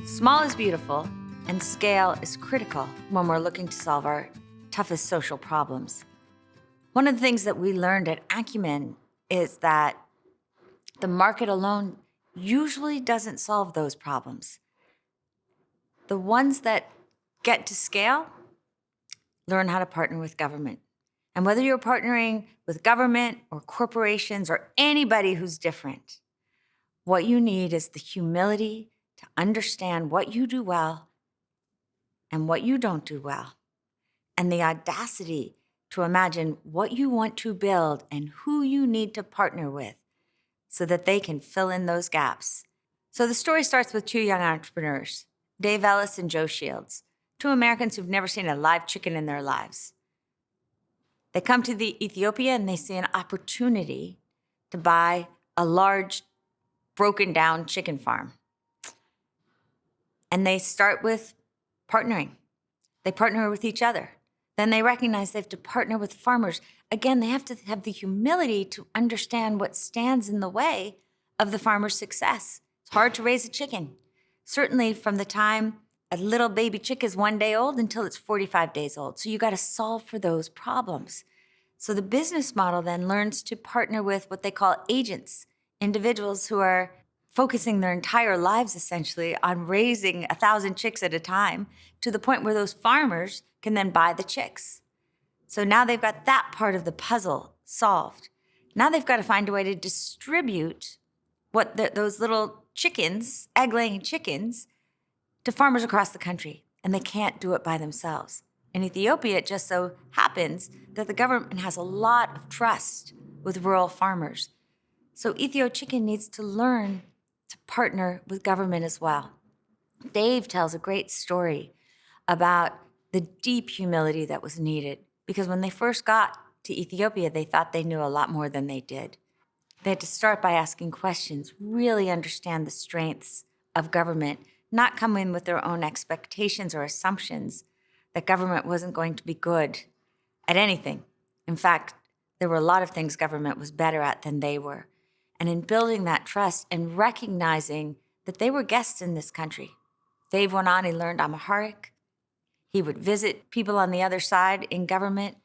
Small is beautiful, and scale is critical when we're looking to solve our toughest social problems. One of the things that we learned at Acumen is that the market alone usually doesn't solve those problems. The ones that get to scale learn how to partner with government. And whether you're partnering with government or corporations or anybody who's different, what you need is the humility to understand what you do well and what you don't do well, and the audacity to imagine what you want to build and who you need to partner with so that they can fill in those gaps. So the story starts with two young entrepreneurs, Dave Ellis and Joe Shields, two Americans who've never seen a live chicken in their lives. They come to Ethiopia and they see an opportunity to buy a large, broken down chicken farm. And they start with partnering. They partner with each other. Then they recognize they have to partner with farmers. Again, they have to have the humility to understand what stands in the way of the farmer's success. It's hard to raise a chicken. Certainly from the time a little baby chick is 1 day old until it's 45 days old. So you got to solve for those problems. So the business model then learns to partner with what they call agents, individuals who are focusing their entire lives essentially on raising 1,000 chicks at a time to the point where those farmers can then buy the chicks. So now they've got that part of the puzzle solved. Now they've got to find a way to distribute those little chickens, egg-laying chickens, to farmers across the country, and they can't do it by themselves. In Ethiopia, it just so happens that the government has a lot of trust with rural farmers. So Ethio Chicken needs to learn to partner with government as well. Dave tells a great story about the deep humility that was needed, because when they first got to Ethiopia, they thought they knew a lot more than they did. They had to start by asking questions, really understand the strengths of government, not come in with their own expectations or assumptions that government wasn't going to be good at anything. In fact, there were a lot of things government was better at than they were. And in building that trust and recognizing that they were guests in this country. Dave went on, he learned Amharic. He would visit people on the other side in government,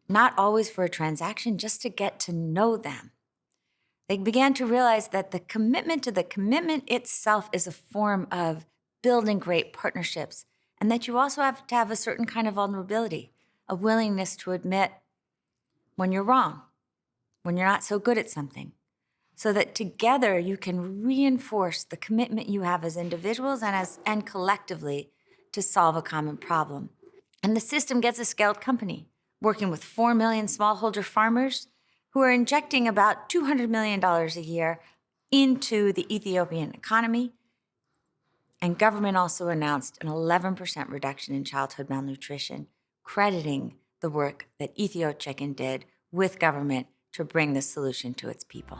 not always for a transaction, just to get to know them. They began to realize that the commitment to the commitment itself is a form of building great partnerships, and that you also have to have a certain kind of vulnerability, a willingness to admit when you're wrong, when you're not so good at something, so that together you can reinforce the commitment you have as individuals and collectively to solve a common problem. And the system gets a scaled company, working with 4 million smallholder farmers who are injecting about $200 million a year into the Ethiopian economy. And government also announced an 11% reduction in childhood malnutrition, crediting the work that Ethio Chicken did with government to bring this solution to its people.